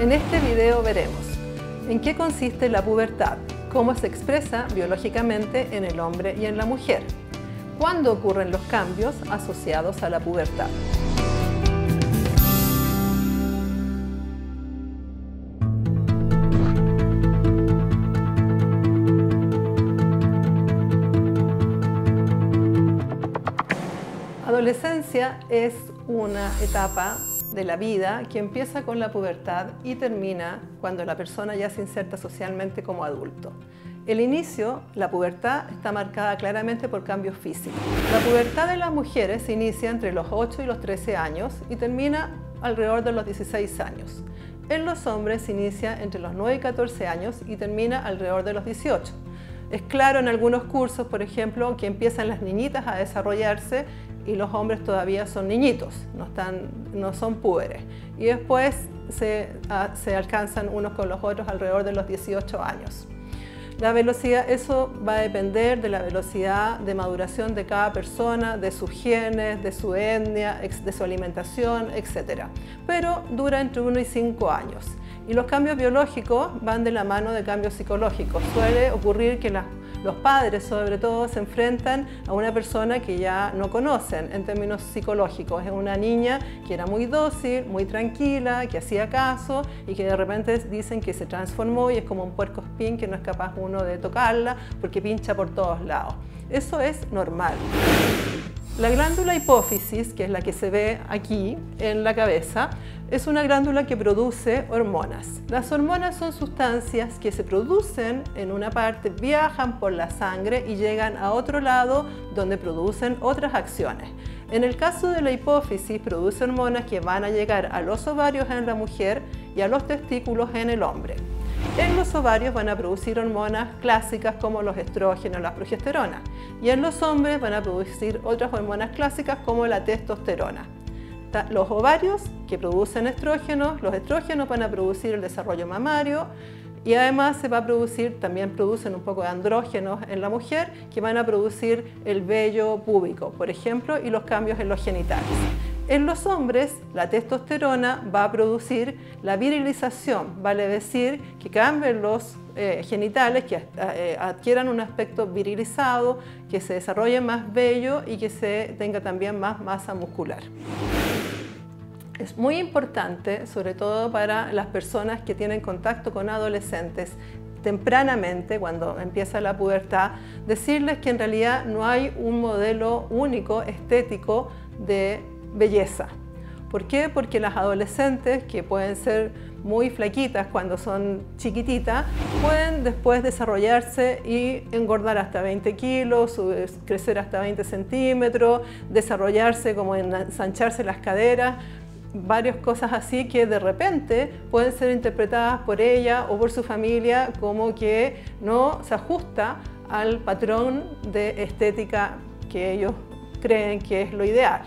En este video veremos en qué consiste la pubertad, cómo se expresa biológicamente en el hombre y en la mujer, cuándo ocurren los cambios asociados a la pubertad. Adolescencia es una etapa de la vida que empieza con la pubertad y termina cuando la persona ya se inserta socialmente como adulto. El inicio, la pubertad, está marcada claramente por cambios físicos. La pubertad de las mujeres se inicia entre los 8 y los 13 años y termina alrededor de los 16 años. En los hombres se inicia entre los 9 y 14 años y termina alrededor de los 18. Es claro en algunos cursos, por ejemplo, que empiezan las niñitas a desarrollarse y los hombres todavía son niñitos, no son púberes. Y después se alcanzan unos con los otros alrededor de los 18 años. La velocidad, eso va a depender de la velocidad de maduración de cada persona, de sus genes, de su etnia, de su alimentación, etc. Pero dura entre 1 y 5 años. Y los cambios biológicos van de la mano de cambios psicológicos. Suele ocurrir que los padres, sobre todo, se enfrentan a una persona que ya no conocen en términos psicológicos. Es una niña que era muy dócil, muy tranquila, que hacía caso y que de repente dicen que se transformó y es como un puercoespín que no es capaz uno de tocarla porque pincha por todos lados. Eso es normal. La glándula hipófisis, que es la que se ve aquí en la cabeza, es una glándula que produce hormonas. Las hormonas son sustancias que se producen en una parte, viajan por la sangre y llegan a otro lado donde producen otras acciones. En el caso de la hipófisis, produce hormonas que van a llegar a los ovarios en la mujer y a los testículos en el hombre. En los ovarios van a producir hormonas clásicas como los estrógenos, la progesterona. Y en los hombres van a producir otras hormonas clásicas como la testosterona. Los ovarios que producen estrógenos, los estrógenos van a producir el desarrollo mamario y además también producen un poco de andrógenos en la mujer que van a producir el vello púbico, por ejemplo, y los cambios en los genitales. En los hombres, la testosterona va a producir la virilización, vale decir que cambien los genitales, que adquieran un aspecto virilizado, que se desarrolle más vello y que se tenga también más masa muscular. Es muy importante, sobre todo para las personas que tienen contacto con adolescentes tempranamente, cuando empieza la pubertad, decirles que en realidad no hay un modelo único estético de belleza. ¿Por qué? Porque las adolescentes, que pueden ser muy flaquitas cuando son chiquititas, pueden después desarrollarse y engordar hasta 20 kilos, crecer hasta 20 centímetros, desarrollarse como ensancharse las caderas, varias cosas así que de repente pueden ser interpretadas por ella o por su familia como que no se ajusta al patrón de estética que ellos creen que es lo ideal.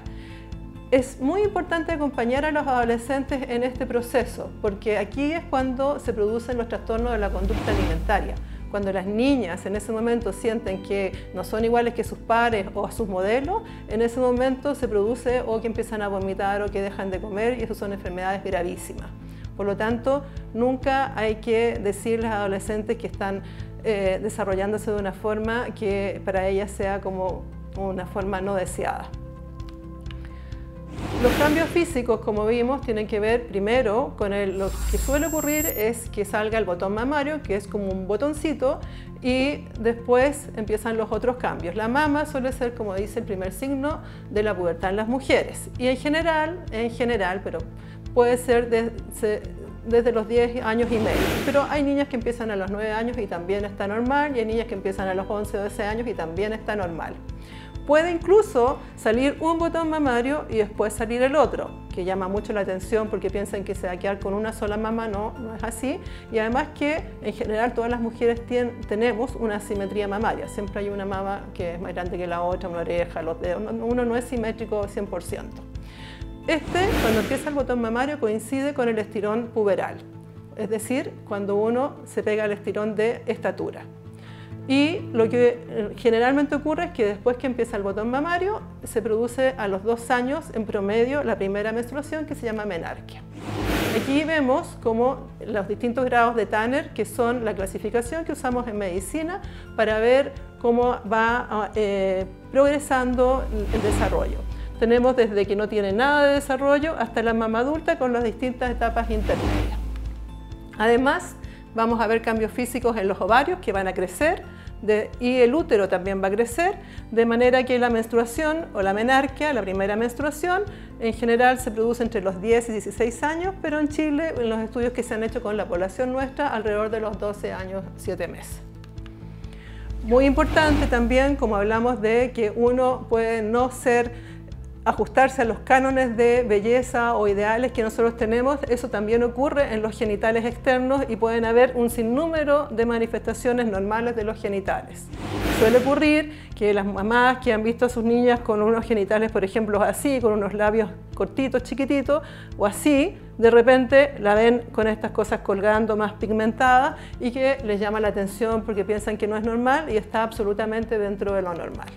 Es muy importante acompañar a los adolescentes en este proceso, porque aquí es cuando se producen los trastornos de la conducta alimentaria. Cuando las niñas en ese momento sienten que no son iguales que sus pares o a sus modelos, en ese momento se produce o que empiezan a vomitar o que dejan de comer y eso son enfermedades gravísimas. Por lo tanto, nunca hay que decirles a adolescentes que están desarrollándose de una forma que para ellas sea como una forma no deseada. Los cambios físicos, como vimos, tienen que ver primero con lo que suele ocurrir es que salga el botón mamario, que es como un botoncito, y después empiezan los otros cambios. La mama suele ser, como dice, el primer signo de la pubertad en las mujeres. Y en general, pero puede ser desde los 10 años y medio. Pero hay niñas que empiezan a los 9 años y también está normal, y hay niñas que empiezan a los 11 o 12 años y también está normal. Puede incluso salir un botón mamario y después salir el otro, que llama mucho la atención porque piensan que se va a quedar con una sola mama. No es así. Y además que en general todas las mujeres tenemos una asimetría mamaria. Siempre hay una mama que es más grande que la otra, una oreja, los dedos. Uno no es simétrico 100%. Cuando empieza el botón mamario, coincide con el estirón puberal. Es decir, cuando uno se pega el estirón de estatura. Y lo que generalmente ocurre es que después que empieza el botón mamario, se produce a los 2 años en promedio la primera menstruación, que se llama menarquia. Aquí vemos como los distintos grados de Tanner, que son la clasificación que usamos en medicina para ver cómo va progresando el desarrollo. Tenemos desde que no tiene nada de desarrollo hasta la mama adulta con las distintas etapas intermedias. Además, vamos a ver cambios físicos en los ovarios que van a crecer y el útero también va a crecer, de manera que la menstruación o la menarquia, la primera menstruación, en general se produce entre los 10 y 16 años, pero en Chile, en los estudios que se han hecho con la población nuestra, alrededor de los 12 años, 7 meses. Muy importante también, como hablamos de que uno puede no ajustarse a los cánones de belleza o ideales que nosotros tenemos, eso también ocurre en los genitales externos y pueden haber un sinnúmero de manifestaciones normales de los genitales. Suele ocurrir que las mamás que han visto a sus niñas con unos genitales, por ejemplo, así, con unos labios cortitos, chiquititos, o así, de repente la ven con estas cosas colgando más pigmentadas y que les llama la atención porque piensan que no es normal y está absolutamente dentro de lo normal.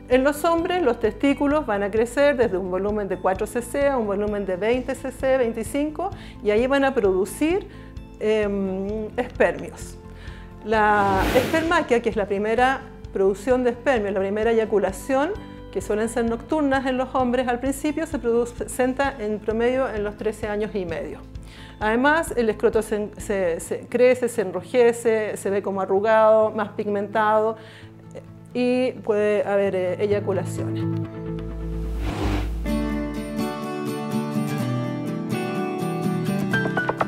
En los hombres, los testículos van a crecer desde un volumen de 4 cc a un volumen de 20 cc, 25, y ahí van a producir espermios. La espermaquia, que es la primera producción de espermios, la primera eyaculación, que suelen ser nocturnas en los hombres al principio, se presenta en promedio en los 13 años y medio. Además, el escroto crece, se enrojece, se ve como arrugado, más pigmentado, y puede haber eyaculaciones.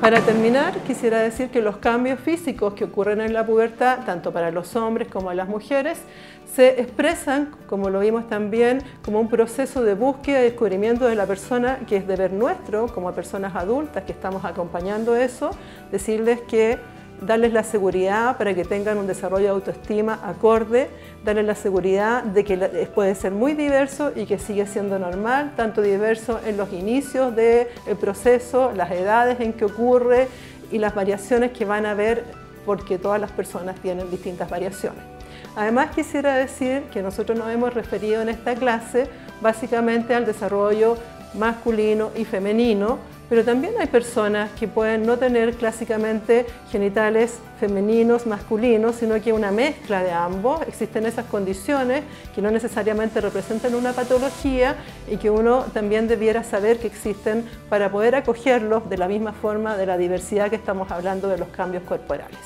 Para terminar, quisiera decir que los cambios físicos que ocurren en la pubertad, tanto para los hombres como las mujeres, se expresan, como lo vimos también, como un proceso de búsqueda y descubrimiento de la persona, que es deber nuestro, como personas adultas que estamos acompañando eso, decirles que darles la seguridad para que tengan un desarrollo de autoestima acorde, darles la seguridad de que puede ser muy diverso y que sigue siendo normal, tanto diverso en los inicios del proceso, las edades en que ocurre y las variaciones que van a haber, porque todas las personas tienen distintas variaciones. Además, quisiera decir que nosotros nos hemos referido en esta clase básicamente al desarrollo masculino y femenino, pero también hay personas que pueden no tener clásicamente genitales femeninos, masculinos, sino que una mezcla de ambos. Existen esas condiciones que no necesariamente representan una patología y que uno también debiera saber que existen para poder acogerlos de la misma forma de la diversidad que estamos hablando de los cambios corporales.